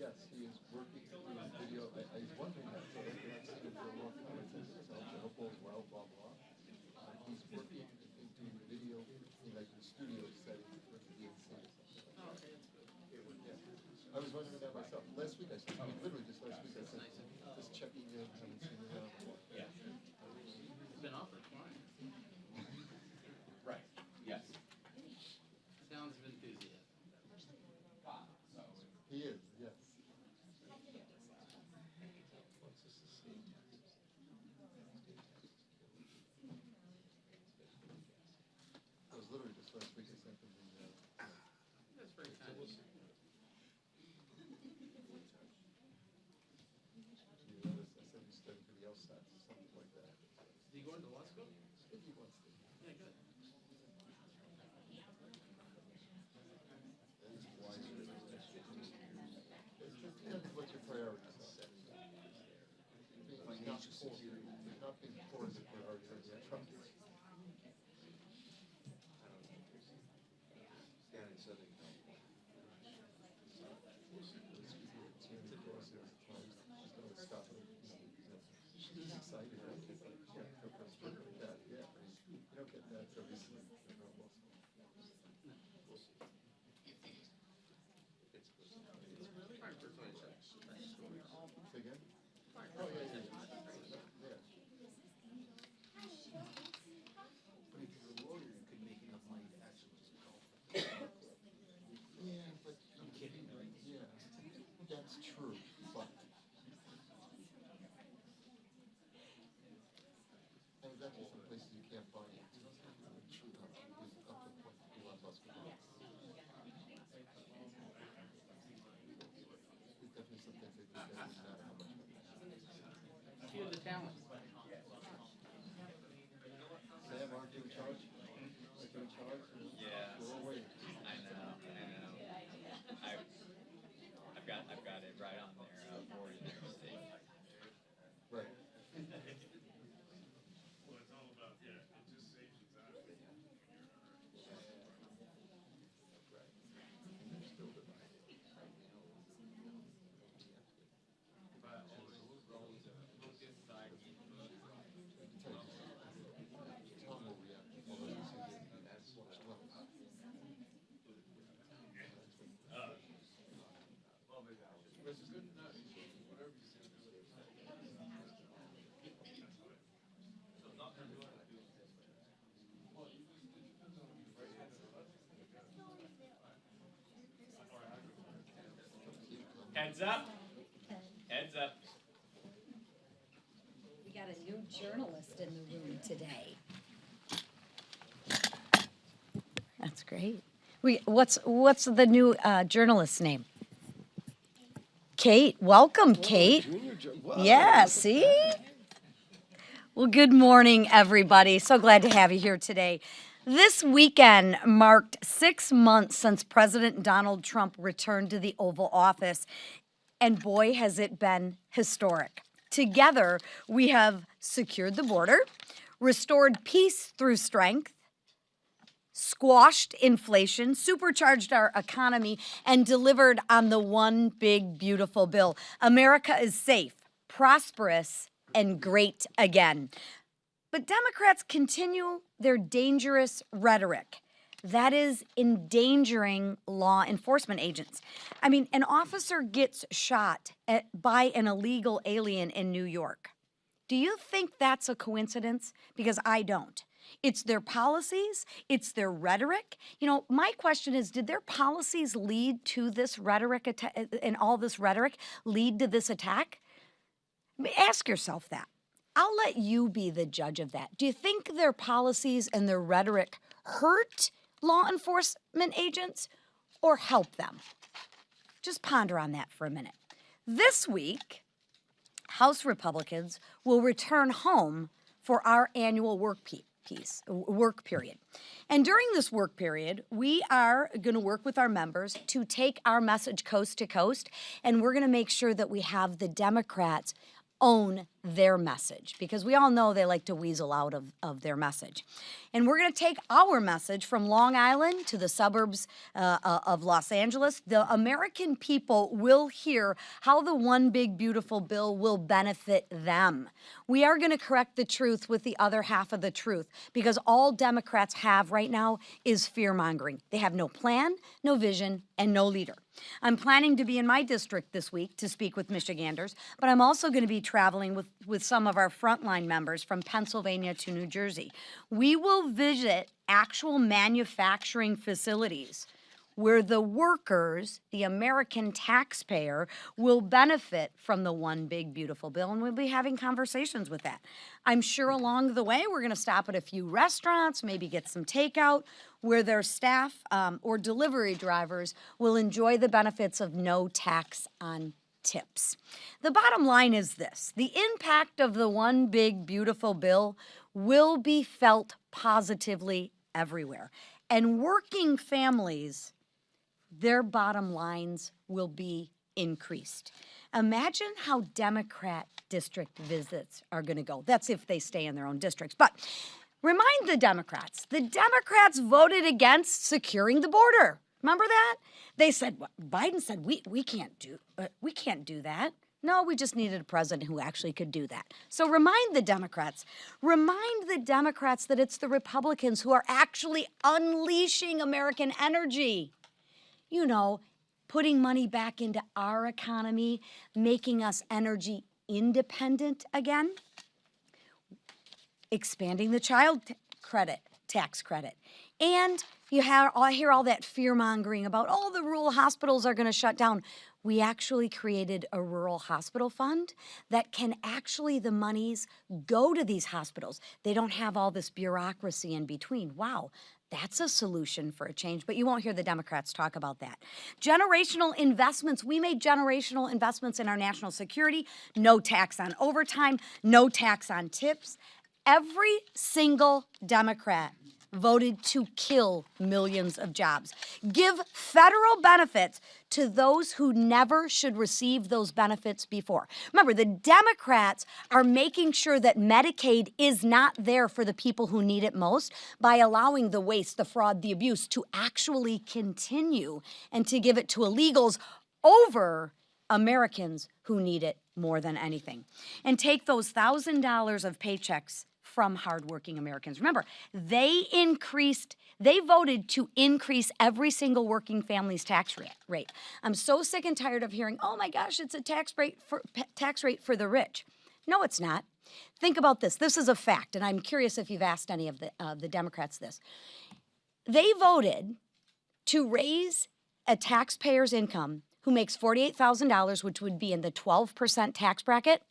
Yes, he is working doing video. I was wondering that. So I've seen him for a long time. I said, it sounds helpful, well, blah, blah. He's working and doing the video in like the studio setting for the DNC or something. Oh, okay, that's good. Yeah. I was wondering that myself. Last week I said, I mean, literally just last week I said, just checking in, haven't seen him around. Yeah. It's been offered twice. Right, yes. Sounds of enthusiasm. He is, yes. I was literally just last week I sent him the That's very kind of you. I said he's studying for the LSAT, something like that. Is he going to law school? I think he wants to. Yeah, good. What your priorities are. Not being poor is a priority. Down in Southern California. She's excited. Yeah, her first like that. Yeah, you don't get that so easily. Say again? Oh, yeah. But if you're a lawyer, you could make enough money to actually just go. Yeah, but I'm kidding, right? Yeah, that's true, but. And there's actually some places you can't buy it. True, up to the point you want less money. There's definitely some things they do that doesn't matter how much money. Few of the talent. Sam, aren't you in charge? Aren't you in charge? Yeah. We're all waiting. I know. I've got it right on there for you, state. Right. Well, it's all about, it just saves you time. Tom will react. Although he's This is good enough. Whatever you say. Heads up. Heads up. We got a new journalist in the room today. That's great. What's the new journalist's name? Kate. Welcome, Kate. wow. Yeah, see? Well, good morning, everybody. So glad to have you here today. This weekend marked 6 months since President Donald Trump returned to the Oval Office, and boy, has it been historic. Together, we have secured the border, restored peace through strength, squashed inflation, supercharged our economy, and delivered on the one big, beautiful bill. America is safe, prosperous, and great again. But Democrats continue their dangerous rhetoric. That is endangering law enforcement agents. I mean, an officer gets shot by an illegal alien in New York. Do you think that's a coincidence? Because I don't. It's their policies, it's their rhetoric. You know, my question is, did their policies lead to this rhetoric and all this rhetoric lead to this attack? Ask yourself that. I'll let you be the judge of that. Do you think their policies and their rhetoric hurt law enforcement agents or help them? Just ponder on that for a minute. This week, House Republicans will return home for our annual work period. And during this work period, we are going to work with our members to take our message coast to coast, and we're going to make sure that we have the Democrats own their message, because we all know they like to weasel out of their message. And we're going to take our message from Long Island to the suburbs of Los Angeles. The American people will hear how the one big beautiful bill will benefit them. We are going to correct the truth with the other half of the truth, because all Democrats have right now is fear-mongering. They have no plan, no vision, and no leader. I'm planning to be in my district this week to speak with Michiganders, but I'm also going to be traveling with some of our frontline members from Pennsylvania to New Jersey. We will visit actual manufacturing facilities where the workers, the American taxpayer, will benefit from the one big beautiful bill, and we'll be having conversations with that. I'm sure along the way we're going to stop at a few restaurants, maybe get some takeout, where their staff or delivery drivers will enjoy the benefits of no tax on tips. The bottom line is this: the impact of the one big beautiful bill will be felt positively everywhere, and working families, their bottom lines will be increased. Imagine how Democrat district visits are going to go. That's if they stay in their own districts. But remind the Democrats voted against securing the border. Remember that? They said, Biden said, we can't do that. No, we just needed a president who actually could do that. So remind the Democrats that it's the Republicans who are actually unleashing American energy. You know, putting money back into our economy, making us energy independent again, expanding the child tax credit. And I hear all that fear-mongering about, the rural hospitals are going to shut down. We actually created a rural hospital fund that can actually, the monies go to these hospitals. They don't have all this bureaucracy in between. Wow. That's a solution for a change, but you won't hear the Democrats talk about that. Generational investments. We made generational investments in our national security. No tax on overtime, no tax on tips. Every single Democrat voted to kill millions of jobs. Give federal benefits to those who never should receive those benefits before. Remember, the Democrats are making sure that Medicaid is not there for the people who need it most by allowing the waste, the fraud, the abuse to actually continue and to give it to illegals over Americans who need it more than anything. And take those $1,000 of paychecks from hardworking Americans. Remember, they voted to increase every single working family's tax rate. I'm so sick and tired of hearing, oh my gosh, it's a tax rate for the rich. No, it's not. Think about this. This is a fact, and I'm curious if you've asked any of the Democrats this. They voted to raise a taxpayer's income who makes $48,000, which would be in the 12% tax bracket.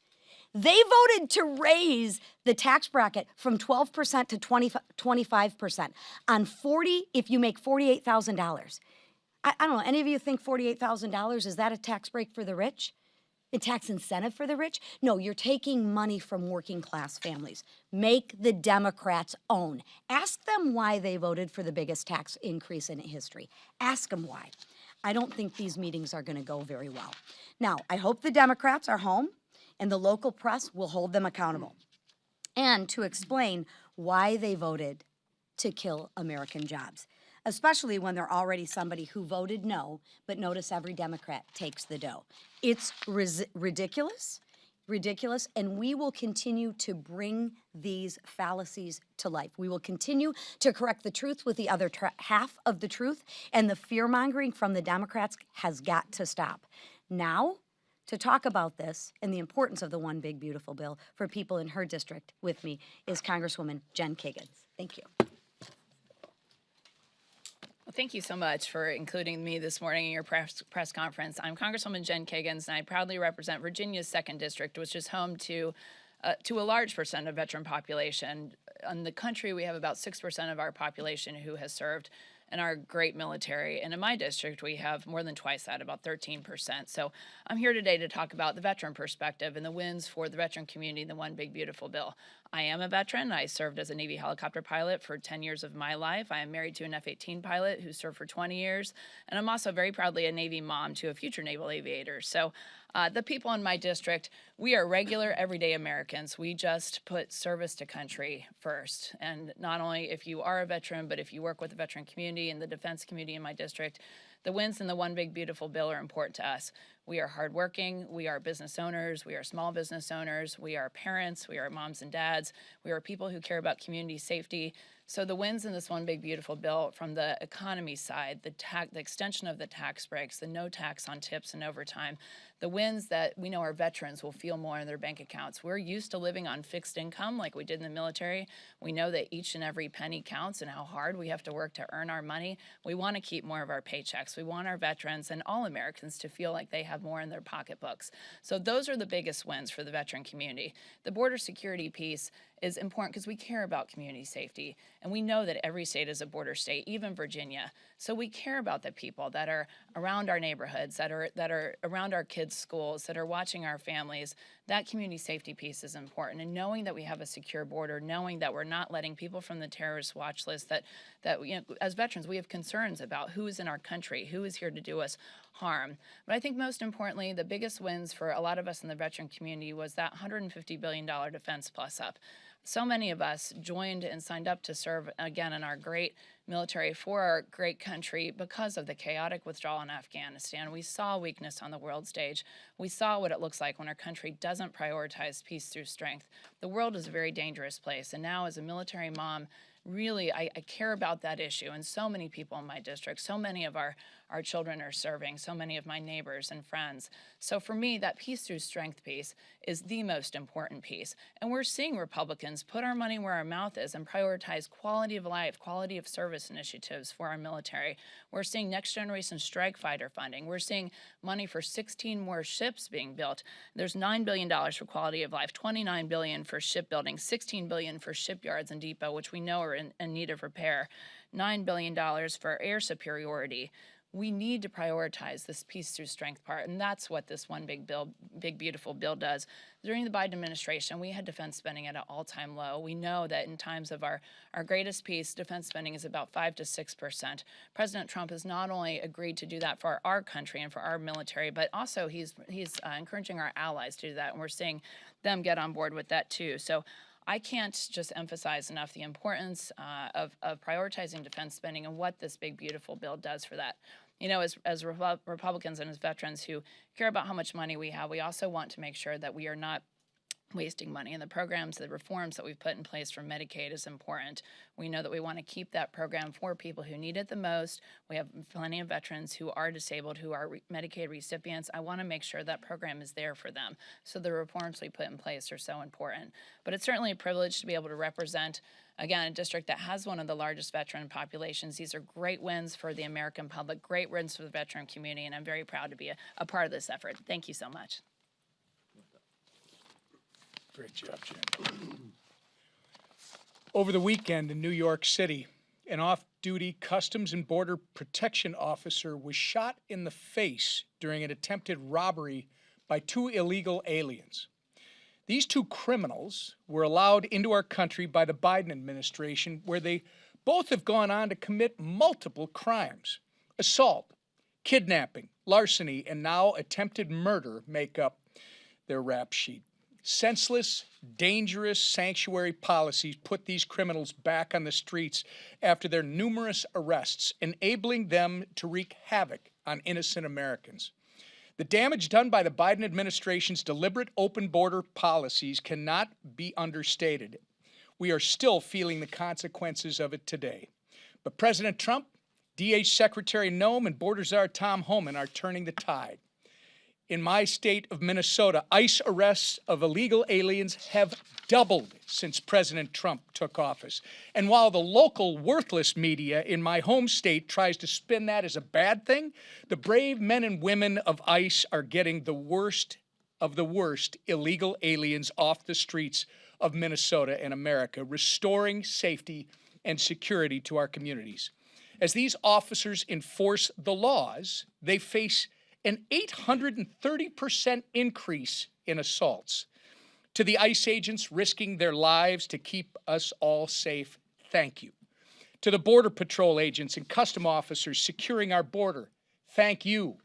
They voted to raise the tax bracket from 12% to 25% on if you make $48,000. I don't know, any of you think $48,000, is that a tax break for the rich? A tax incentive for the rich? No, you're taking money from working class families. Make the Democrats own. Ask them why they voted for the biggest tax increase in history. Ask them why. I don't think these meetings are going to go very well. Now, I hope the Democrats are home and the local press will hold them accountable, and to explain why they voted to kill American jobs, especially when they're already somebody who voted no, but notice every Democrat takes the dough. It's ridiculous, and we will continue to bring these fallacies to life. We will continue to correct the truth with the other half of the truth, and the fear-mongering from the Democrats has got to stop. Now, to talk about this and the importance of the One Big Beautiful Bill for people in her district with me is Congresswoman Jen Kiggins. Thank you. Well, thank you so much for including me this morning in your press conference. I'm Congresswoman Jen Kiggins, and I proudly represent Virginia's 2nd District, which is home to a large percent of veteran population. In the country, we have about 6% of our population who has served in our great military. And in my district, we have more than twice that, about 13%. So I'm here today to talk about the veteran perspective and the wins for the veteran community, the One Big Beautiful Bill. I am a veteran. I served as a Navy helicopter pilot for 10 years of my life. I am married to an F-18 pilot who served for 20 years. And I'm also very proudly a Navy mom to a future naval aviator. So the people in my district, we are regular, everyday Americans. We just put service to country first. And not only if you are a veteran, but if you work with the veteran community and the defense community in my district, the wins in the One Big Beautiful Bill are important to us. We are hardworking, we are business owners, we are small business owners, we are parents, we are moms and dads, we are people who care about community safety. So the wins in this One Big Beautiful Bill from the economy side, the extension of the tax breaks, the no tax on tips and overtime, the wins that we know our veterans will feel more in their bank accounts. We're used to living on fixed income like we did in the military. We know that each and every penny counts and how hard we have to work to earn our money. We want to keep more of our paychecks. We want our veterans and all Americans to feel like they have more in their pocketbooks. So those are the biggest wins for the veteran community. The border security piece is important because we care about community safety. And we know that every state is a border state, even Virginia. So we care about the people that are around our neighborhoods, that are around our kids' schools, that are watching our families. That community safety piece is important. And knowing that we have a secure border, knowing that we're not letting people from the terrorist watch list, that you know, as veterans, we have concerns about who is in our country, who is here to do us harm. But I think most importantly, the biggest wins for a lot of us in the veteran community was that $150 billion Defense Plus up. So many of us joined and signed up to serve again in our great military for our great country because of the chaotic withdrawal in Afghanistan. We saw weakness on the world stage. We saw what it looks like when our country doesn't prioritize peace through strength. The world is a very dangerous place, and now as a military mom, really, I care about that issue, and so many people in my district, so many of our children are serving, so many of my neighbors and friends. So for me, that peace through strength piece is the most important piece. And we're seeing Republicans put our money where our mouth is and prioritize quality of life, quality of service initiatives for our military. We're seeing next generation strike fighter funding. We're seeing money for 16 more ships being built. There's $9 billion for quality of life, $29 billion for shipbuilding, $16 billion for shipyards and depot, which we know are in need of repair, $9 billion for air superiority. We need to prioritize this peace through strength part, and that's what this One Big Beautiful Bill does. During the Biden administration, we had defense spending at an all-time low. We know that in times of our greatest peace, defense spending is about 5 to 6%. President Trump has not only agreed to do that for our country and for our military, but also he's encouraging our allies to do that, and we're seeing them get on board with that too. So I can't just emphasize enough the importance of prioritizing defense spending and what this Big Beautiful Bill does for that. You know, as Republicans and as veterans who care about how much money we have, we also want to make sure that we are not wasting money. And the programs, the reforms that we've put in place for Medicaid is important. We know that we want to keep that program for people who need it the most. We have plenty of veterans who are disabled, who are Medicaid recipients. I want to make sure that program is there for them. So the reforms we put in place are so important. But it's certainly a privilege to be able to represent, again, a district that has one of the largest veteran populations. These are great wins for the American public, great wins for the veteran community, and I'm very proud to be a part of this effort. Thank you so much. Great job, Jen. Over the weekend in New York City, an off-duty Customs and Border Protection officer was shot in the face during an attempted robbery by 2 illegal aliens. These 2 criminals were allowed into our country by the Biden administration, where they both have gone on to commit multiple crimes. Assault, kidnapping, larceny, and now attempted murder make up their rap sheet. Senseless, dangerous sanctuary policies put these criminals back on the streets after their numerous arrests, enabling them to wreak havoc on innocent Americans. The damage done by the Biden administration's deliberate open border policies cannot be understated. We are still feeling the consequences of it today. But President Trump, DH Secretary Noem, and Border Czar Tom Homan are turning the tide. in my state of Minnesota, ICE arrests of illegal aliens have doubled since President Trump took office. And while the local worthless media in my home state tries to spin that as a bad thing, the brave men and women of ICE are getting the worst of the worst illegal aliens off the streets of Minnesota and America, restoring safety and security to our communities. As these officers enforce the laws, they face an 830% increase in assaults. To the ICE agents risking their lives to keep us all safe, thank you. To the Border Patrol agents and custom officers securing our border, thank you.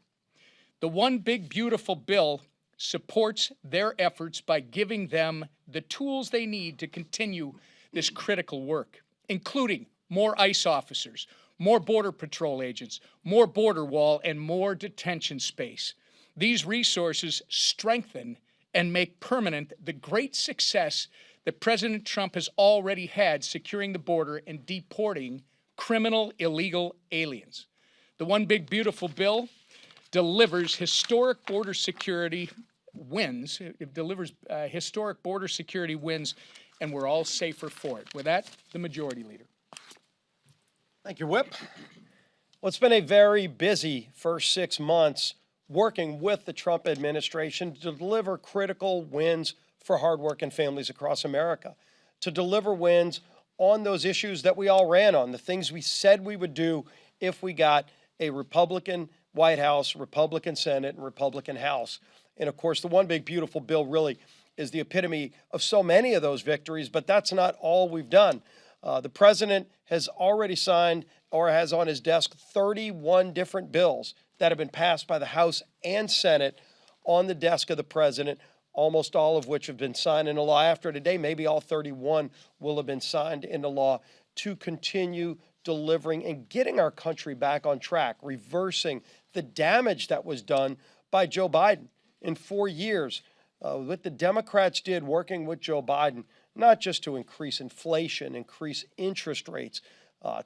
The One Big Beautiful Bill supports their efforts by giving them the tools they need to continue this critical work, including more ICE officers, more Border Patrol agents, more border wall, and more detention space. These resources strengthen and make permanent the great success that President Trump has already had securing the border and deporting criminal illegal aliens. The One Big Beautiful Bill delivers historic border security wins. It delivers historic border security wins, and we're all safer for it. With that, the Majority Leader. Thank you, Whip. Well, it's been a very busy first 6 months working with the Trump administration to deliver critical wins for hardworking families across America, to deliver wins on those issues that we all ran on, the things we said we would do if we got a Republican White House, Republican Senate, and Republican House. And of course, the One Big Beautiful Bill really is the epitome of so many of those victories, but that's not all we've done. The president has already signed or has on his desk 31 different bills that have been passed by the House and Senate on the desk of the president, almost all of which have been signed into law. After today, maybe all 31 will have been signed into law to continue delivering and getting our country back on track, reversing the damage that was done by Joe Biden in 4 years. What the Democrats did working with Joe Biden, not just to increase inflation, increase interest rates,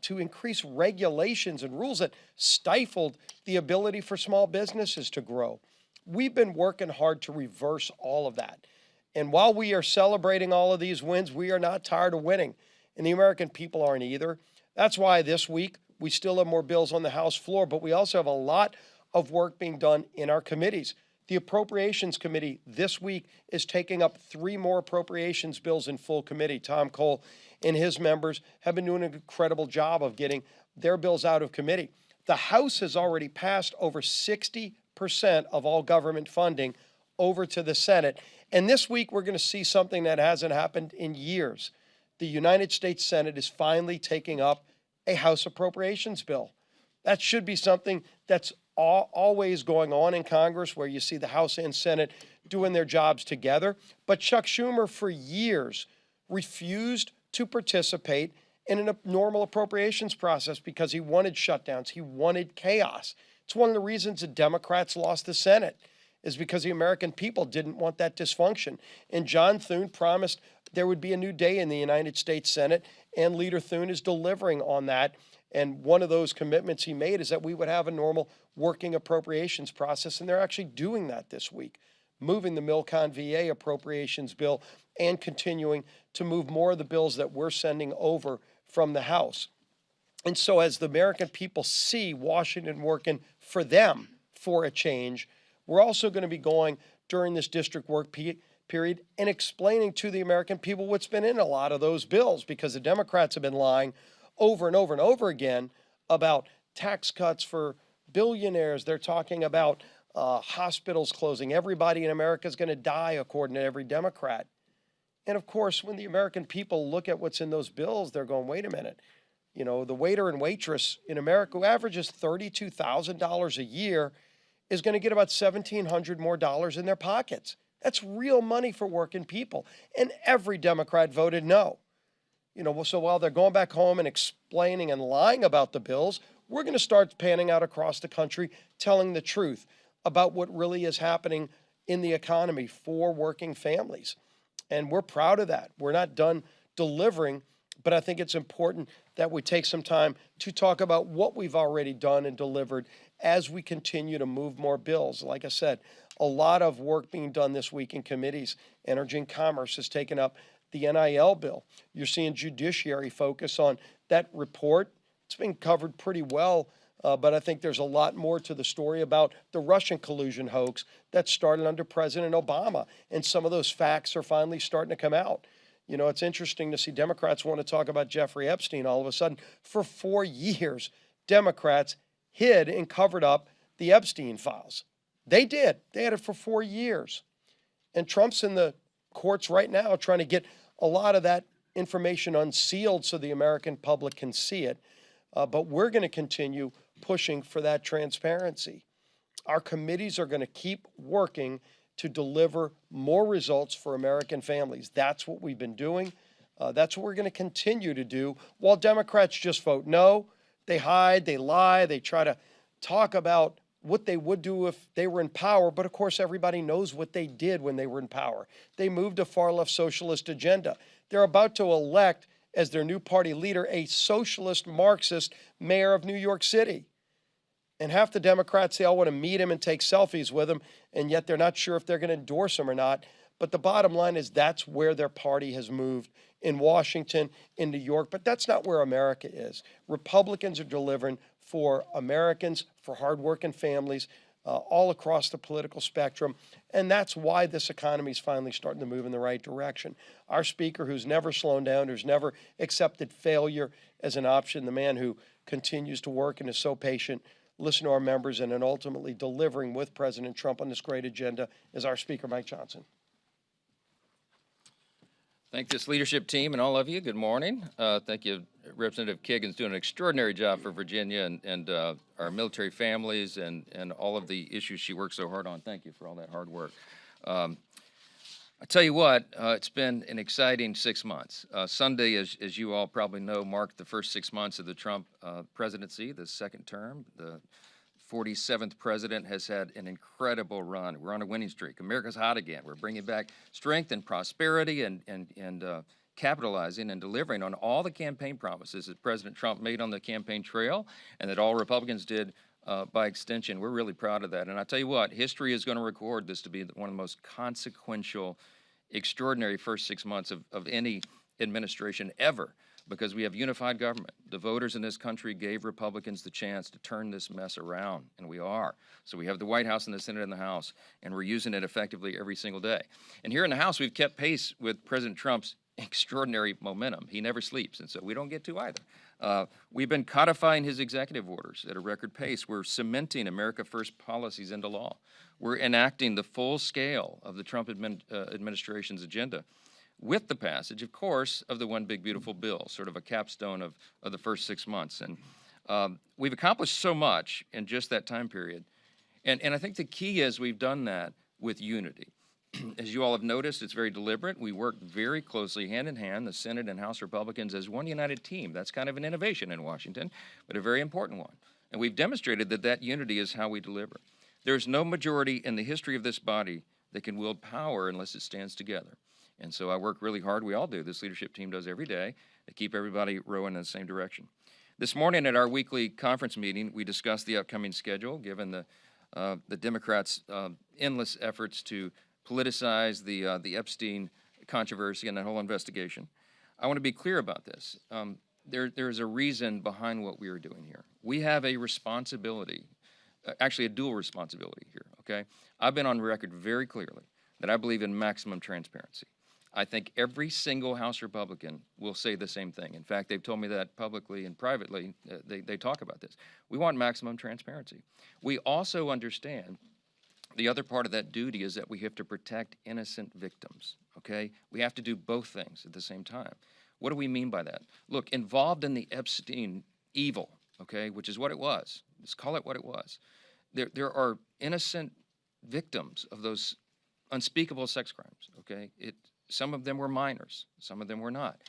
to increase regulations and rules that stifled the ability for small businesses to grow. We've been working hard to reverse all of that. And while we are celebrating all of these wins, we are not tired of winning. And the American people aren't either. That's why this week we still have more bills on the House floor, but we also have a lot of work being done in our committees. The Appropriations Committee this week is taking up 3 more appropriations bills in full committee. Tom Cole and his members have been doing an incredible job of getting their bills out of committee. The House has already passed over 60% of all government funding over to the Senate. And this week we're going to see something that hasn't happened in years. The United States Senate is finally taking up a House appropriations bill. That should be something that's always going on in Congress, where you see the House and Senate doing their jobs together. But Chuck Schumer, for years, refused to participate in a normal appropriations process because he wanted shutdowns. He wanted chaos. It's one of the reasons the Democrats lost the Senate, is because the American people didn't want that dysfunction. And John Thune promised there would be a new day in the United States Senate, and Leader Thune is delivering on that. And one of those commitments he made is that we would have a normal working appropriations process, and they're actually doing that this week, moving the Milcon VA appropriations bill and continuing to move more of the bills that we're sending over from the House. And so as the American people see Washington working for them for a change, we're also going to be going during this district work period and explaining to the American people what's been in a lot of those bills, because the Democrats have been lying over and over and over again about tax cuts for billionaires. They're talking about hospitals closing. Everybody in America is going to die, according to every Democrat. And of course, when the American people look at what's in those bills, they're going, wait a minute. You know, the waiter and waitress in America who averages $32,000 a year is going to get about $1,700 more in their pockets. That's real money for working people. And every Democrat voted no. You know, so while they're going back home and explaining and lying about the bills, we're going to start panning out across the country, telling the truth about what really is happening in the economy for working families. And we're proud of that. We're not done delivering but I think it's important that we take some time to talk about what we've already done and delivered as we continue to move more bills. Like I said, a lot of work being done this week in committees. Energy and Commerce has taken up the NIL bill. You're seeing Judiciary focus on that report. It's been covered pretty well, but I think there's a lot more to the story about the Russian collusion hoax that started under President Obama, and some of those facts are finally starting to come out. You know, it's interesting to see Democrats want to talk about Jeffrey Epstein all of a sudden. For 4 years, Democrats hid and covered up the Epstein Files. They did. They had it for 4 years. And Trump's in the courts right now trying to get a lot of that information unsealed so the American public can see it. But we're going to continue pushing for that transparency. Our committees are going to keep working to deliver more results for American families. That's what we've been doing. That's what we're going to continue to do, while Democrats just vote no. They hide, they lie, they try to talk about what they would do if they were in power, but of course everybody knows what they did when they were in power. They moved a far-left socialist agenda. They're about to elect as their new party leader a socialist Marxist mayor of New York City. And half the Democrats, they all want to meet him and take selfies with him, and yet they're not sure if they're going to endorse him or not. But the bottom line is that's where their party has moved, in Washington, in New York. But that's not where America is. Republicans are delivering for Americans, for hardworking families, all across the political spectrum. And that's why this economy is finally starting to move in the right direction. Our speaker, who's never slowed down, who's never accepted failure as an option, the man who continues to work and is so patient, listen to our members, and then ultimately delivering with President Trump on this great agenda, is our Speaker, Mike Johnson. Thank this leadership team and all of you. Good morning. Thank you. Representative Kagan's doing an extraordinary job for Virginia and our military families and all of the issues she works so hard on. Thank you for all that hard work. I tell you what, it's been an exciting 6 months. Sunday, as you all probably know, marked the first 6 months of the Trump presidency, the second term. The 47th president has had an incredible run. We're on a winning streak. America's hot again. We're bringing back strength and prosperity and capitalizing and delivering on all the campaign promises that President Trump made on the campaign trail and that all Republicans did by extension. We're really proud of that. And I tell you what, history is going to record this to be one of the most consequential, extraordinary first 6 months of any administration ever, because we have unified government. The voters in this country gave Republicans the chance to turn this mess around, and we are. So we have the White House and the Senate and the House, and we're using it effectively every single day. And here in the House, we've kept pace with President Trump's extraordinary momentum. He never sleeps, and so we don't get to either. We've been codifying his executive orders at a record pace. We're cementing America First policies into law. We're enacting the full scale of the Trump administration's agenda, with the passage, of course, of the One Big Beautiful Bill, sort of a capstone of the first 6 months. And we've accomplished so much in just that time period. And I think the key is we've done that with unity. As you all have noticed, it's very deliberate. We work very closely, hand in hand, the Senate and House Republicans, as one united team. That's kind of an innovation in Washington, but a very important one. And we've demonstrated that that unity is how we deliver. There's no majority in the history of this body that can wield power unless it stands together. And so I work really hard, we all do, this leadership team does every day, to keep everybody rowing in the same direction. This morning at our weekly conference meeting, we discussed the upcoming schedule, given the Democrats' endless efforts to politicize the Epstein controversy and that whole investigation. I want to be clear about this. There's a reason behind what we are doing here. We have a responsibility, actually a dual responsibility here, okay? I've been on record very clearly that I believe in maximum transparency. I think every single House Republican will say the same thing. In fact, they've told me that publicly and privately. They talk about this. We want maximum transparency. We also understand the other part of that duty is that we have to protect innocent victims, okay? We have to do both things at the same time. What do we mean by that? Look, involved in the Epstein evil, okay, which is what it was. Let's call it what it was. There are innocent victims of those unspeakable sex crimes, okay? Some of them were minors, some of them were not.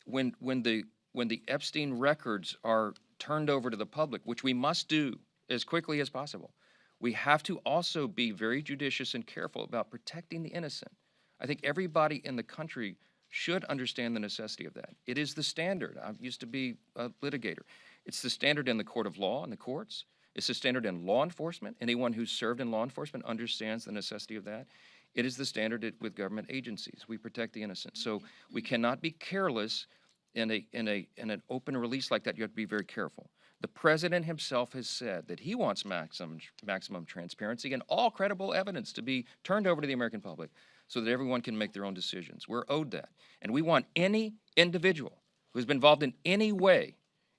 When the Epstein records are turned over to the public, which we must do as quickly as possible, we have to also be very judicious and careful about protecting the innocent. I think everybody in the country should understand the necessity of that. It is the standard. I used to be a litigator. It's the standard in the court of law and the courts. It's the standard in law enforcement. Anyone who's served in law enforcement understands the necessity of that. It is the standard with government agencies. We protect the innocent. So we cannot be careless in an open release like that. You have to be very careful. The president himself has said that he wants maximum transparency and all credible evidence to be turned over to the American public so that everyone can make their own decisions. We're owed that. And we want any individual who has been involved in any way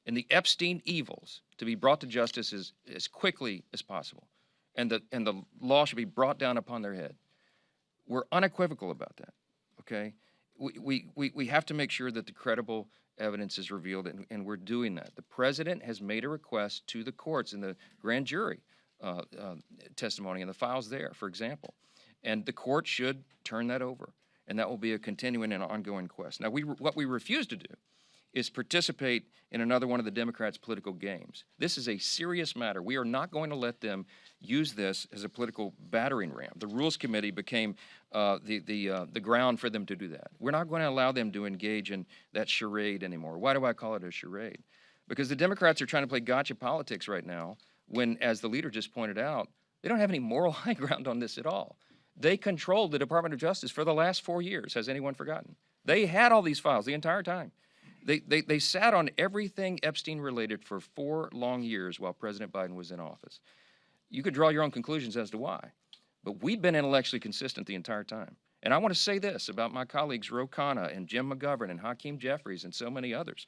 in the Epstein evils to be brought to justice as quickly as possible. And the law should be brought down upon their head. We're unequivocal about that, okay? We have to make sure that the credible evidence is revealed, and we're doing that. The president has made a request to the courts in the grand jury testimony and the files there, for example. And the court should turn that over, and that will be a continuing and ongoing quest. Now, what we refuse to do is participate in another one of the Democrats' political games. This is a serious matter. We are not going to let them use this as a political battering ram. The Rules Committee became the ground for them to do that. We're not going to allow them to engage in that charade anymore. Why do I call it a charade? Because the Democrats are trying to play gotcha politics right now when, as the leader just pointed out, they don't have any moral high ground on this at all. They controlled the Department of Justice for the last 4 years. Has anyone forgotten? They had all these files the entire time. They sat on everything Epstein related for 4 long years while President Biden was in office. You could draw your own conclusions as to why, but we've been intellectually consistent the entire time. And I want to say this about my colleagues Ro Khanna and Jim McGovern and Hakeem Jeffries and so many others.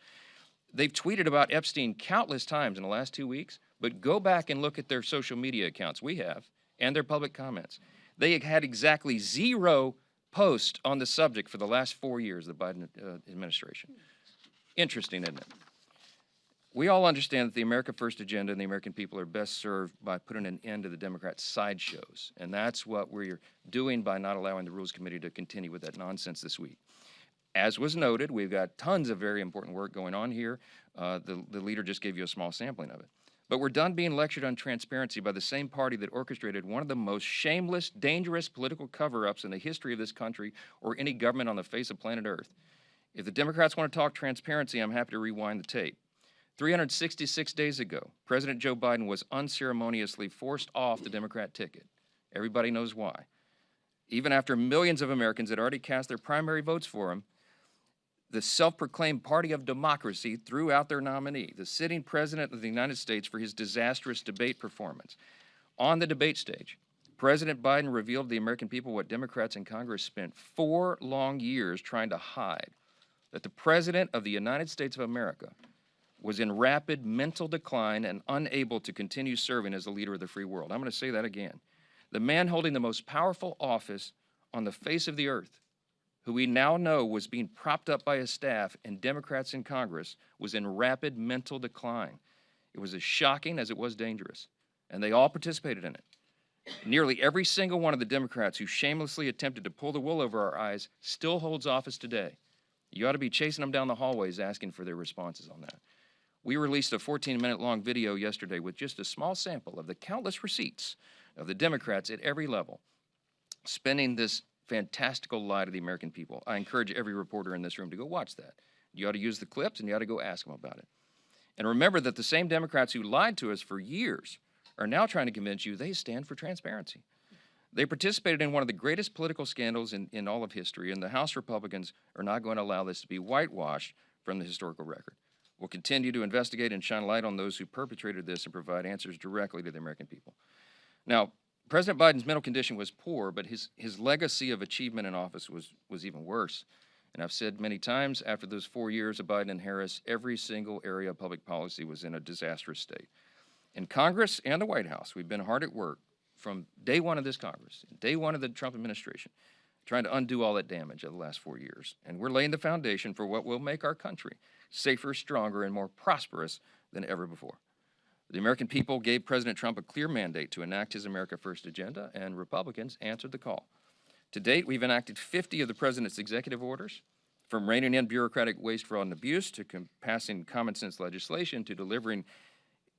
They've tweeted about Epstein countless times in the last 2 weeks, but go back and look at their social media accounts, we have, and their public comments. They had exactly 0 posts on the subject for the last 4 years of the Biden administration. Interesting, isn't it? We all understand that the America First agenda and the American people are best served by putting an end to the Democrats' sideshows. And that's what we're doing by not allowing the Rules Committee to continue with that nonsense this week. As was noted, we've got tons of very important work going on here. The leader just gave you a small sampling of it. But we're done being lectured on transparency by the same party that orchestrated one of the most shameless, dangerous political cover-ups in the history of this country or any government on the face of planet Earth. If the Democrats want to talk transparency, I'm happy to rewind the tape. 366 days ago, President Joe Biden was unceremoniously forced off the Democrat ticket. Everybody knows why. Even after millions of Americans had already cast their primary votes for him, the self-proclaimed party of democracy threw out their nominee, the sitting president of the United States, for his disastrous debate performance. On the debate stage, President Biden revealed to the American people what Democrats in Congress spent 4 long years trying to hide, that the President of the United States of America was in rapid mental decline and unable to continue serving as the leader of the free world. I'm going to say that again. The man holding the most powerful office on the face of the earth, who we now know was being propped up by his staff and Democrats in Congress, was in rapid mental decline. It was as shocking as it was dangerous, and they all participated in it. Nearly every single one of the Democrats who shamelessly attempted to pull the wool over our eyes still holds office today. You ought to be chasing them down the hallways asking for their responses on that. We released a 14-minute-long video yesterday with just a small sample of the countless receipts of the Democrats at every level spinning this fantastical lie to the American people. I encourage every reporter in this room to go watch that. You ought to use the clips, and you ought to go ask them about it. And remember that the same Democrats who lied to us for years are now trying to convince you they stand for transparency. They participated in one of the greatest political scandals in all of history, and the House Republicans are not going to allow this to be whitewashed from the historical record. We'll continue to investigate and shine light on those who perpetrated this and provide answers directly to the American people. Now, President Biden's mental condition was poor, but his legacy of achievement in office was even worse. And I've said many times, after those 4 years of Biden and Harris, every single area of public policy was in a disastrous state. In Congress and the White House, we've been hard at work from day one of this Congress, day one of the Trump administration, trying to undo all that damage of the last 4 years. And we're laying the foundation for what will make our country safer, stronger, and more prosperous than ever before. The American people gave President Trump a clear mandate to enact his America First agenda, and Republicans answered the call. To date, we've enacted 50 of the president's executive orders, from reining in bureaucratic waste, fraud, and abuse, to passing common sense legislation, to delivering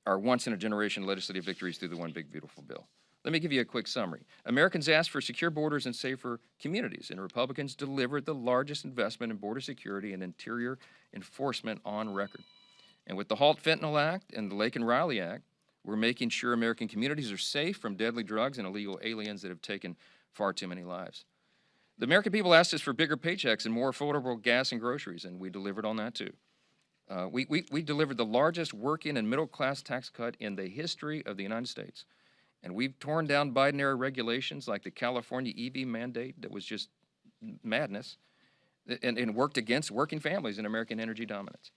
our once-in-a-generation legislative victories through the One Big Beautiful Bill. Let me give you a quick summary. Americans asked for secure borders and safer communities, and Republicans delivered the largest investment in border security and interior enforcement on record. And with the Halt Fentanyl Act and the Lake and Riley Act, we're making sure American communities are safe from deadly drugs and illegal aliens that have taken far too many lives. The American people asked us for bigger paychecks and more affordable gas and groceries, and we delivered on that too. We delivered the largest working and middle-class tax cut in the history of the United States. And we've torn down Biden-era regulations like the California EV mandate that was just madness and worked against working families and American energy dominance.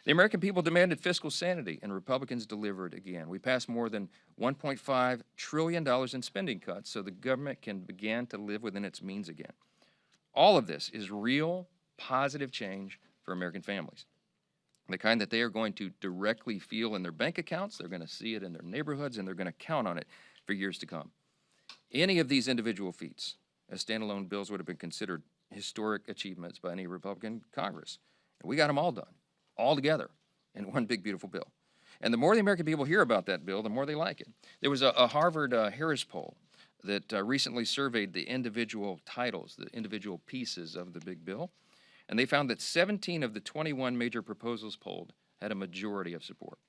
The American people demanded fiscal sanity, and Republicans delivered again. We passed more than $1.5 trillion in spending cuts so the government can begin to live within its means again. All of this is real, positive change for American families. The kind that they are going to directly feel in their bank accounts, they're going to see it in their neighborhoods, and they're going to count on it for years to come. Any of these individual feats as standalone bills would have been considered historic achievements by any Republican Congress. And we got them all done, all together, in one big, beautiful bill. And the more the American people hear about that bill, the more they like it. There was a Harvard Harris poll that recently surveyed the individual titles, the individual pieces of the big bill. And they found that 17 of the 21 major proposals polled had a majority of support.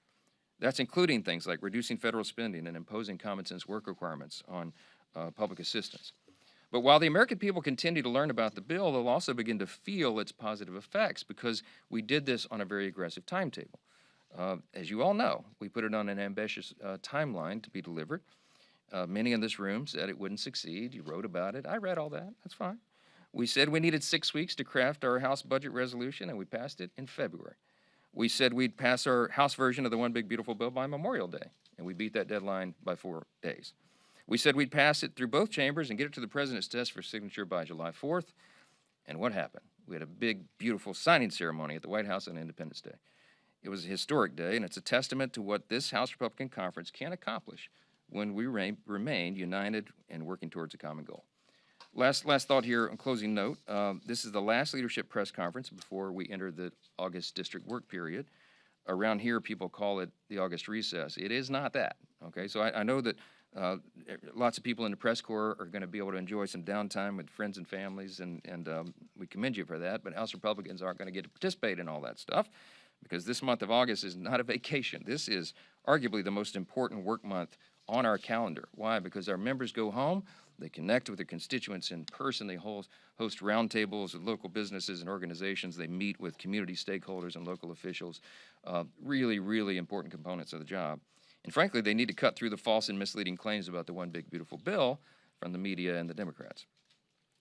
That's including things like reducing federal spending and imposing common sense work requirements on public assistance. But while the American people continue to learn about the bill, they'll also begin to feel its positive effects because we did this on a very aggressive timetable. As you all know, we put it on an ambitious timeline to be delivered. Many in this room said it wouldn't succeed. You wrote about it. I read all that. That's fine. We said we needed 6 weeks to craft our House budget resolution, and we passed it in February. We said we'd pass our House version of the One Big Beautiful Bill by Memorial Day, and we beat that deadline by 4 days. We said we'd pass it through both chambers and get it to the president's desk for signature by July 4th, and what happened? We had a big, beautiful signing ceremony at the White House on Independence Day. It was a historic day, and it's a testament to what this House Republican Conference can accomplish when we remain united and working towards a common goal. Last thought here on closing note. This is the last leadership press conference before we enter the August district work period. Around here, people call it the August recess. It is not that, okay? So I know that lots of people in the press corps are going to be able to enjoy some downtime with friends and families, and we commend you for that, but House Republicans aren't going to get to participate in all that stuff because this month of August is not a vacation. This is arguably the most important work month on our calendar. Why? Because our members go home, they connect with their constituents in person, they host roundtables with local businesses and organizations, they meet with community stakeholders and local officials, really, really important components of the job. And frankly, they need to cut through the false and misleading claims about the One Big Beautiful Bill from the media and the Democrats.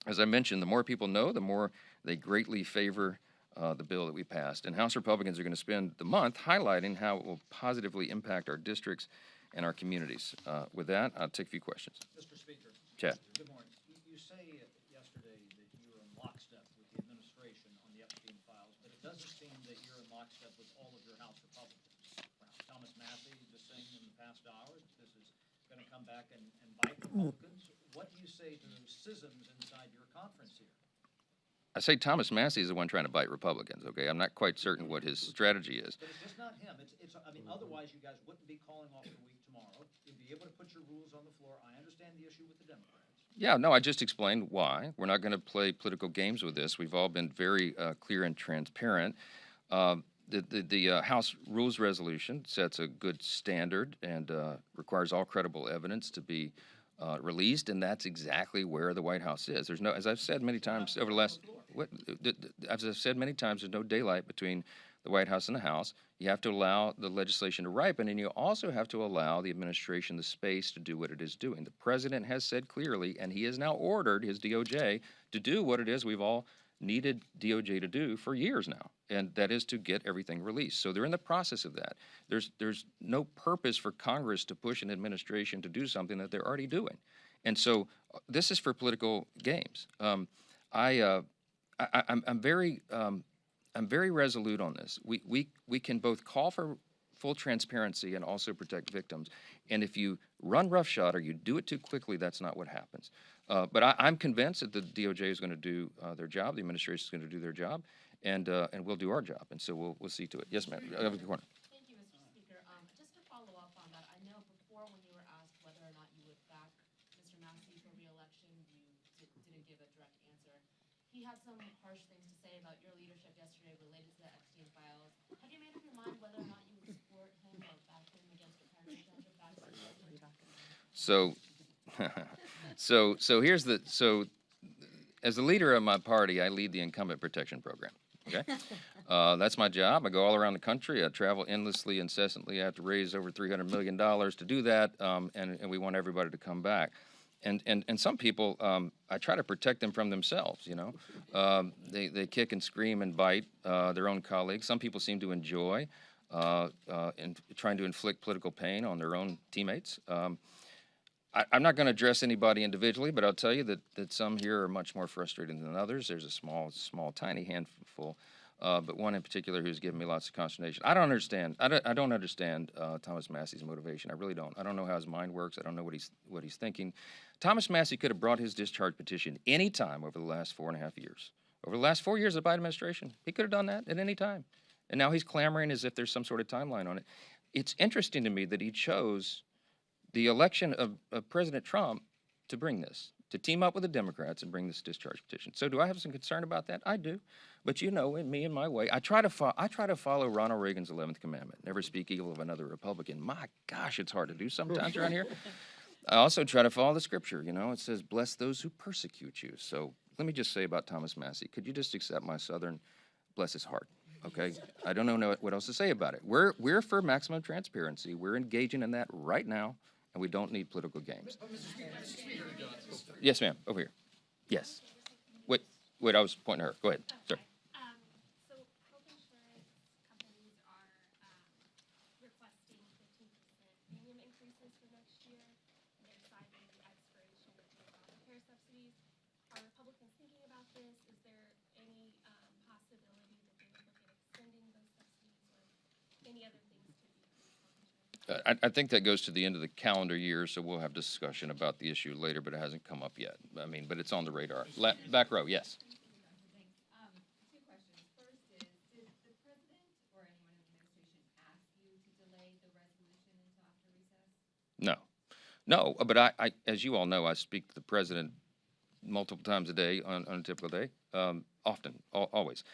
As I mentioned, the more people know, the more they greatly favor the bill that we passed. And House Republicans are going to spend the month highlighting how it will positively impact our districts and our communities. With that, I'll take a few questions. Mr. Speaker. Chad. Good morning. You say yesterday that you were in lockstep with the administration on the Epstein Files, but it doesn't seem that you're in lockstep with all of your House Republicans. Thomas Massey just saying in the past hour that this is going to come back and bite Republicans. What do you say to those schisms inside your conference here? I say Thomas Massey is the one trying to bite Republicans, okay? I'm not quite certain what his strategy is. But it's just not him. I mean, otherwise you guys wouldn't be calling off the week tomorrow. You'd be able to put your rules on the floor. I understand the issue with the Democrats. Yeah, no, I just explained why. We're not going to play political games with this. We've all been very clear and transparent. The House Rules Resolution sets a good standard and requires all credible evidence to be released, and that's exactly where the White House is. There's no, as I've said many times over the last, as I've said many times, there's no daylight between the White House and the House. You have to allow the legislation to ripen, and you also have to allow the administration the space to do what it is doing. The president has said clearly, and he has now ordered his DOJ to do what it is we've all needed DOJ to do for years now, and that is to get everything released. So they're in the process of that. There's no purpose for Congress to push an administration to do something that they're already doing. And so this is for political games. I'm very resolute on this. We can both call for full transparency and also protect victims. And if you run roughshod or you do it too quickly, that's not what happens. But I'm convinced that the DOJ is going to do their job, the administration is going to do their job, and we'll do our job. And so we'll see to it. Yes, ma'am. Thank you, Mr. Speaker. Just to follow up on that, I know before when you were asked whether or not you would back give a direct answer. He had some harsh things to say about your leadership yesterday related to the Epstein Files. Have you made up your mind whether or not you would support him or back him against your primary candidate back? So, so as the leader of my party, I lead the incumbent protection program. Okay, that's my job. I go all around the country. I travel endlessly, incessantly. I have to raise over $300 million to do that, and we want everybody to come back. And some people, I try to protect them from themselves. You know, they kick and scream and bite their own colleagues. Some people seem to enjoy in trying to inflict political pain on their own teammates. I'm not going to address anybody individually, but I'll tell you that some here are much more frustrated than others. There's a small, tiny handful, but one in particular who's given me lots of consternation. I don't understand. I don't understand Thomas Massey's motivation. I really don't. I don't know how his mind works. I don't know what he's thinking. Thomas Massey could have brought his discharge petition any time over the last 4.5 years. Over the last 4 years of the Biden administration, he could have done that at any time. And now he's clamoring as if there's some sort of timeline on it. It's interesting to me that he chose the election of President Trump to bring this, to team up with the Democrats and bring this discharge petition. So do I have some concern about that? I do. But you know, in me and my way, I try to follow Ronald Reagan's 11th commandment, never speak evil of another Republican. My gosh, it's hard to do sometimes around here. I also try to follow the scripture. You know, it says, bless those who persecute you. So let me just say about Thomas Massey, could you just accept my Southern, bless his heart? Okay, I don't know what else to say about it. We're for maximum transparency. We're engaging in that right now. And we don't need political games. Yes, ma'am. Over here. Yes. Wait. I was pointing to her. Go ahead, sir. So health insurance companies are requesting 15% premium increases for next year. They're citing the expiration of the Obamacare subsidies. Are Republicans thinking about this? Is there any possibility that they would look at extending those subsidies or any other things to decrease health insurance? I think that goes to the end of the calendar year, so we'll have discussion about the issue later, but it hasn't come up yet. I mean, but it's on the radar. Back row, yes. Two questions. First is, did the president or anyone in the administration ask you to delay the resolution until after recess? No, but I, as you all know, I speak to the president multiple times a day on a typical day, often, always.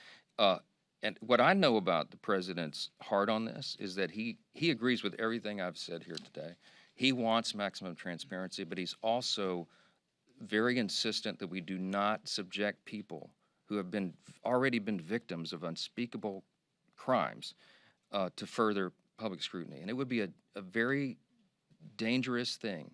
And what I know about the president's heart on this is that he agrees with everything I've said here today. He wants maximum transparency, but he's also very insistent that we do not subject people who have already been victims of unspeakable crimes to further public scrutiny. And it would be a very dangerous thing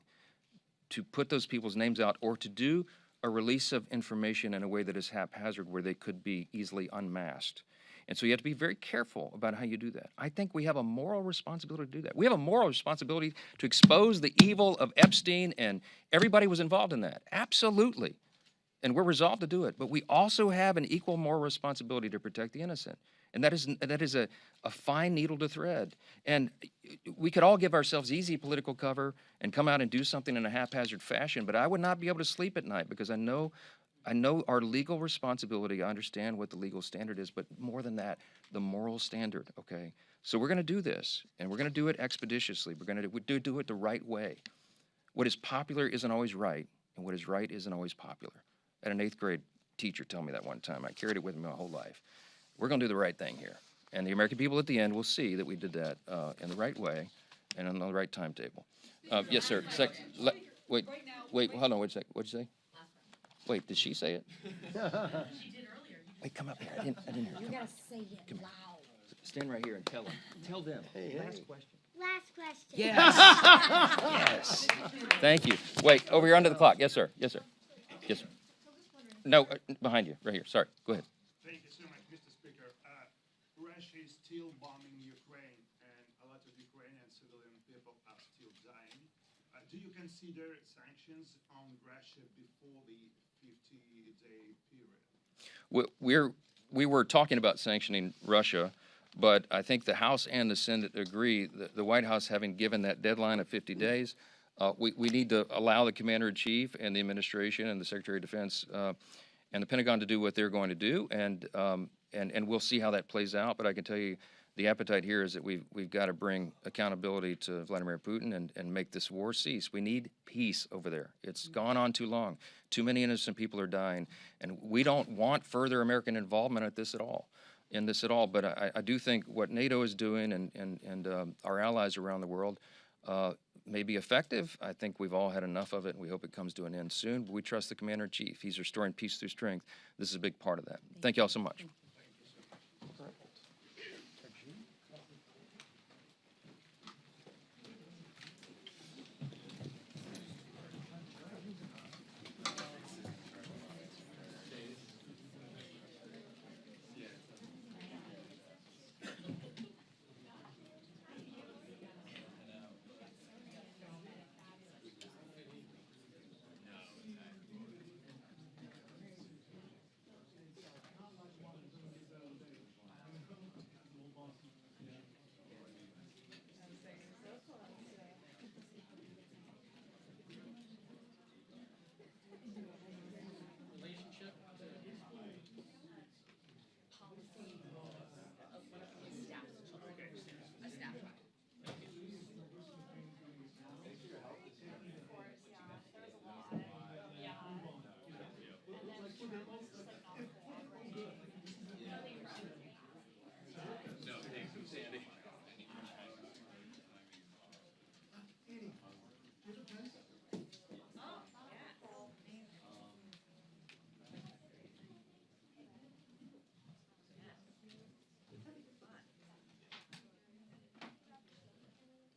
to put those people's names out or to do a release of information in a way that is haphazard where they could be easily unmasked. And so you have to be very careful about how you do that. I think we have a moral responsibility to do that. We have a moral responsibility to expose the evil of Epstein, and everybody was involved in that. Absolutely. And we're resolved to do it. But we also have an equal moral responsibility to protect the innocent. And that is a fine needle to thread. And we could all give ourselves easy political cover and come out and do something in a haphazard fashion, but I would not be able to sleep at night because I know our legal responsibility. I understand what the legal standard is, but more than that, the moral standard, okay? So we're going to do this, and we're going to do it expeditiously. We're going to do it the right way. What is popular isn't always right, and what is right isn't always popular. I had an 8th grade teacher tell me that one time. I carried it with me my whole life. We're going to do the right thing here. And the American people at the end will see that we did that in the right way and on the right timetable. Yes, sir. Wait, hold on, wait a second. What'd you say? Wait, did she say it? She did earlier. Wait, come up here. I didn't hear. You gotta say it loud. Stand right here and tell them. Tell them. Last question. Last question. Yes. Yes. Thank you. Wait, over here under the clock. Yes, sir. Yes, sir. Yes, sir. No, behind you, right here. Sorry. Go ahead. Thank you so much, Mr. Speaker. Russia is still bombing Ukraine, and a lot of Ukrainian civilian people are still dying. Do you consider sanctions on Russia before the 50-day period? We were talking about sanctioning Russia, but I think the House and the Senate agree that the White House, having given that deadline of 50 days, we need to allow the Commander-in-Chief and the administration and the Secretary of Defense and the Pentagon to do what they're going to do, and we'll see how that plays out. But I can tell you the appetite here is that we've got to bring accountability to Vladimir Putin and make this war cease. We need peace over there. It's gone on too long. Too many innocent people are dying, and we don't want further American involvement in this at all. But I do think what NATO is doing and our allies around the world may be effective. I think we've all had enough of it, and we hope it comes to an end soon. But we trust the Commander-in-Chief. He's restoring peace through strength. This is a big part of that. Thank you all so much. Relationship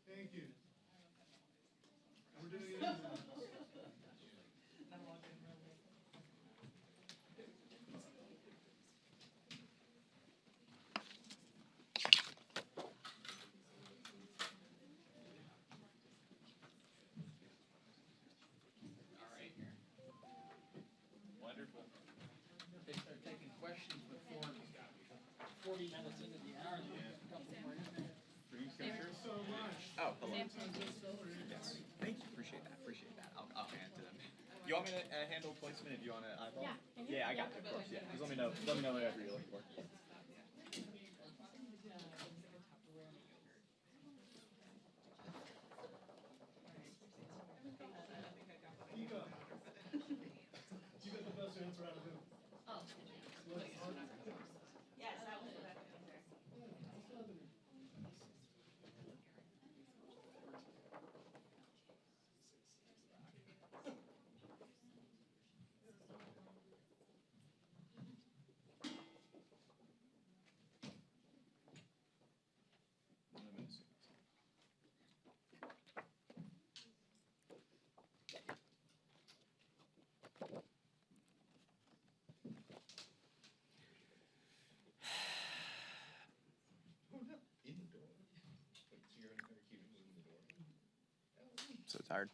Thank you. We're doing it again. Wonderful. They start taking questions before 40 minutes into the hour. So much. Oh, hello. Yes. Thank you. Appreciate that. Appreciate that. I'll hand to them. You want me to handle placement if you want to eyeball? Yeah. Yeah, I got it. Of course. Yeah. Just let me know. Let me know whatever you're looking for. You got the best answer out of him. So tired.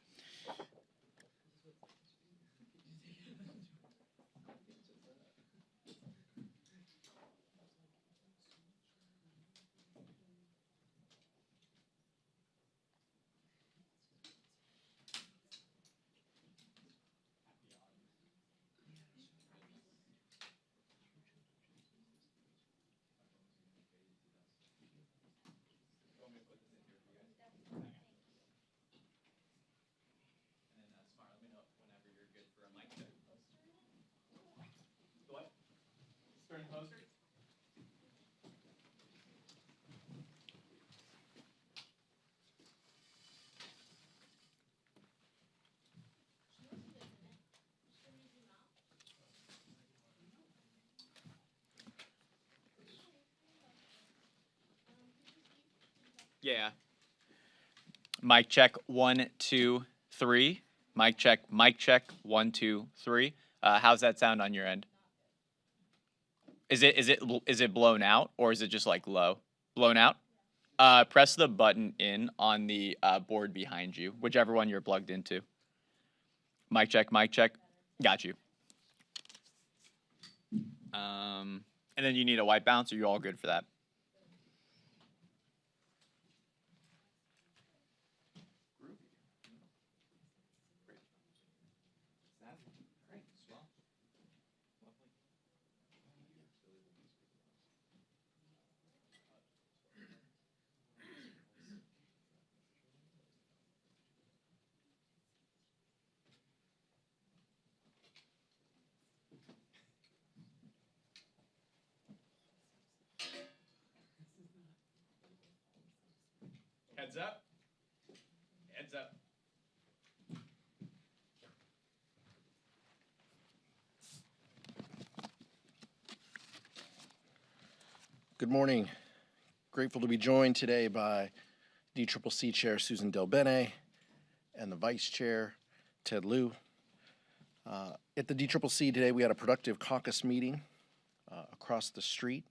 Starting poster? Yeah. Mic check 1, 2, 3. Mic check 1, 2, 3. How's that sound on your end? Is it blown out or is it just like low? Blown out? Press the button in on the board behind you, whichever one you're plugged into. Mic check, mic check. Got you. And then you need a white balance, or you all good for that? Heads up. Heads up. Good morning. Grateful to be joined today by DCCC Chair Susan Del Bene and the Vice Chair Ted Lieu. At the DCCC today, we had a productive caucus meeting across the street.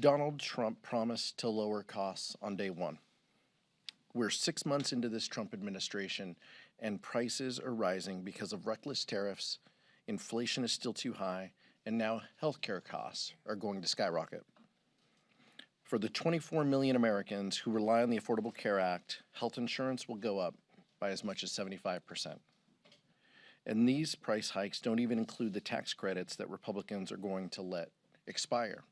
Donald Trump promised to lower costs on day one. We're 6 months into this Trump administration, and prices are rising because of reckless tariffs, inflation is still too high, and now healthcare costs are going to skyrocket. For the 24 million Americans who rely on the Affordable Care Act, health insurance will go up by as much as 75%. And these price hikes don't even include the tax credits that Republicans are going to let expire.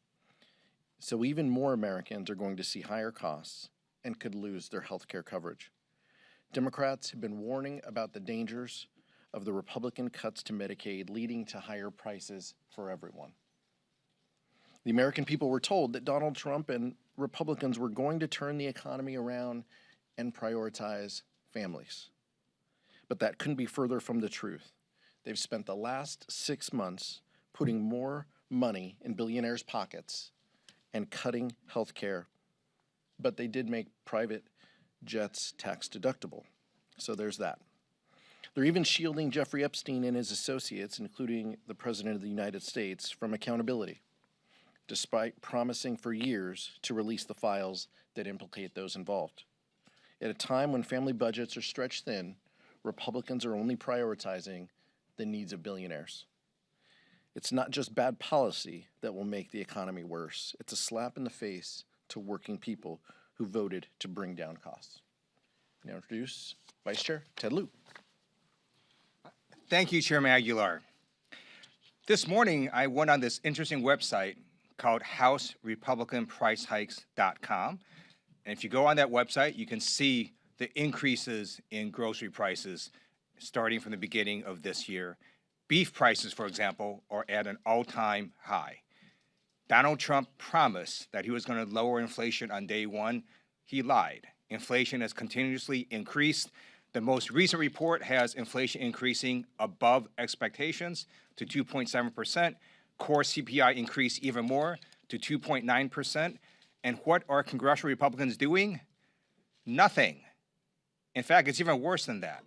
So even more Americans are going to see higher costs and could lose their health care coverage. Democrats have been warning about the dangers of the Republican cuts to Medicaid leading to higher prices for everyone. The American people were told that Donald Trump and Republicans were going to turn the economy around and prioritize families. But that couldn't be further from the truth. They've spent the last 6 months putting more money in billionaires' pockets and cutting health care, but they did make private jets tax deductible. So there's that. They're even shielding Jeffrey Epstein and his associates, including the President of the United States, from accountability, despite promising for years to release the files that implicate those involved. At a time when family budgets are stretched thin, Republicans are only prioritizing the needs of billionaires. It's not just bad policy that will make the economy worse. It's a slap in the face to working people who voted to bring down costs. Now introduce Vice Chair Ted Lieu. Thank you, Chairman Aguilar. This morning, I went on this interesting website called HouseRepublicanPriceHikes.com. And if you go on that website, you can see the increases in grocery prices starting from the beginning of this year. Beef prices, for example, are at an all-time high. Donald Trump promised that he was going to lower inflation on day one. He lied. Inflation has continuously increased. The most recent report has inflation increasing above expectations to 2.7%. Core CPI increased even more to 2.9%. And what are congressional Republicans doing? Nothing. In fact, it's even worse than that.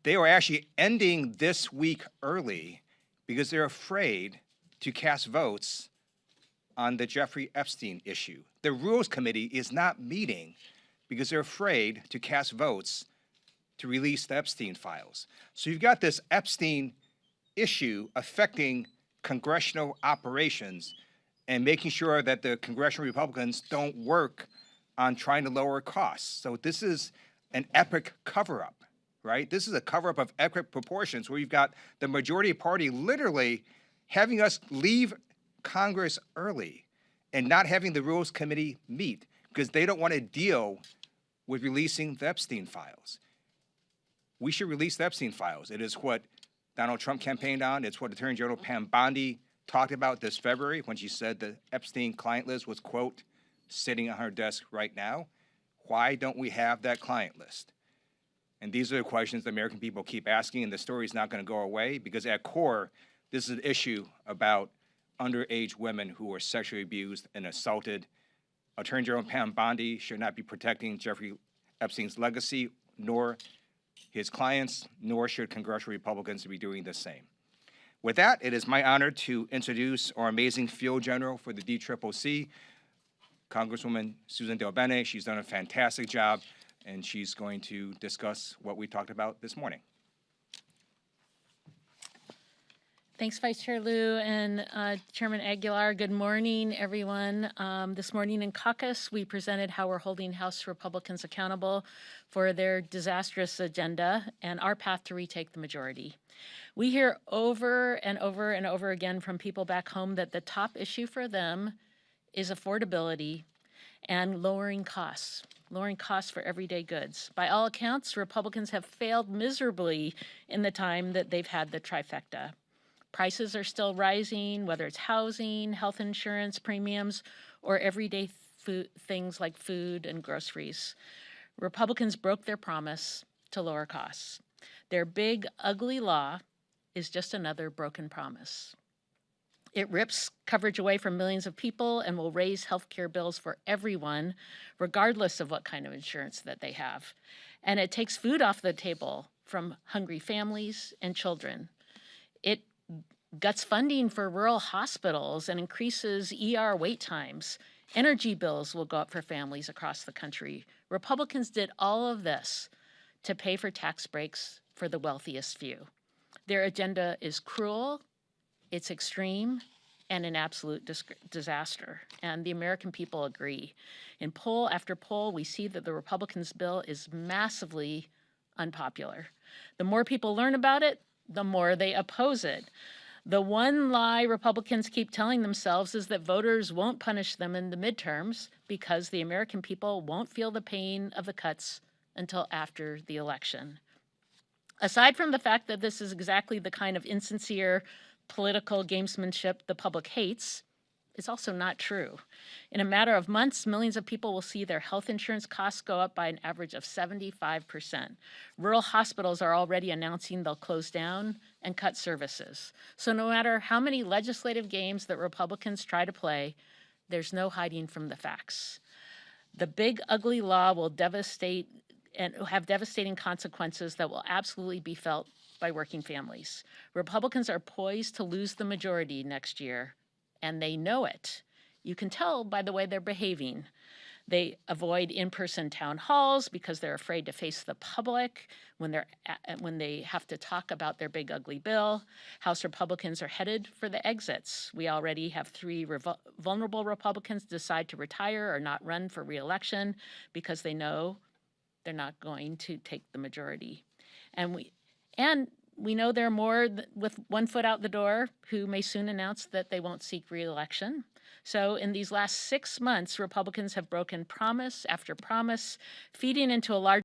They are actually ending this week early because they're afraid to cast votes on the Jeffrey Epstein issue. The Rules Committee is not meeting because they're afraid to cast votes to release the Epstein files. So you've got this Epstein issue affecting congressional operations and making sure that the congressional Republicans don't work on trying to lower costs. So this is an epic cover-up, right? This is a cover-up of epic proportions where you've got the majority party literally having us leave Congress early and not having the Rules Committee meet because they don't want to deal with releasing the Epstein files. We should release the Epstein files. It is what Donald Trump campaigned on. It's what Attorney General Pam Bondi talked about this February when she said the Epstein client list was, quote, sitting on her desk right now. Why don't we have that client list? And these are the questions the American people keep asking, and the story is not going to go away because at core, this is an issue about underage women who were sexually abused and assaulted. Attorney General Pam Bondi should not be protecting Jeffrey Epstein's legacy, nor his clients, nor should congressional Republicans be doing the same. With that, it is my honor to introduce our amazing field general for the DCCC, Congresswoman Susan Del Bene. She's done a fantastic job, and she's going to discuss what we talked about this morning. Thanks, Vice Chair Lieu and Chairman Aguilar. Good morning, everyone. This morning in caucus, we presented how we're holding House Republicans accountable for their disastrous agenda and our path to retake the majority. We hear over and over and over again from people back home that the top issue for them is affordability and lowering costs for everyday goods. By all accounts, Republicans have failed miserably in the time that they've had the trifecta. Prices are still rising, whether it's housing, health insurance premiums, or everyday things like food and groceries. Republicans broke their promise to lower costs. Their big, ugly law is just another broken promise. It rips coverage away from millions of people and will raise health care bills for everyone, regardless of what kind of insurance that they have. And it takes food off the table from hungry families and children. It guts funding for rural hospitals and increases ER wait times. Energy bills will go up for families across the country. Republicans did all of this to pay for tax breaks for the wealthiest few. Their agenda is cruel, it's extreme, and an absolute disaster. And the American people agree. In poll after poll, we see that the Republicans' bill is massively unpopular. The more people learn about it, the more they oppose it. The one lie Republicans keep telling themselves is that voters won't punish them in the midterms because the American people won't feel the pain of the cuts until after the election. Aside from the fact that this is exactly the kind of insincere political gamesmanship the public hates, it's also not true. In a matter of months, millions of people will see their health insurance costs go up by an average of 75%. Rural hospitals are already announcing they'll close down and cut services. So no matter how many legislative games that Republicans try to play, there's no hiding from the facts. The big, ugly law will devastate and have devastating consequences that will absolutely be felt by working families. Republicans are poised to lose the majority next year, and they know it. You can tell by the way they're behaving. They avoid in-person town halls because they're afraid to face the public when they have to talk about their big ugly bill. House Republicans are headed for the exits. We already have 3 vulnerable Republicans decide to retire or not run for re-election because they know they're not going to take the majority. And we know there are more with one foot out the door who may soon announce that they won't seek re-election. So in these last 6 months, Republicans have broken promise after promise, feeding into a large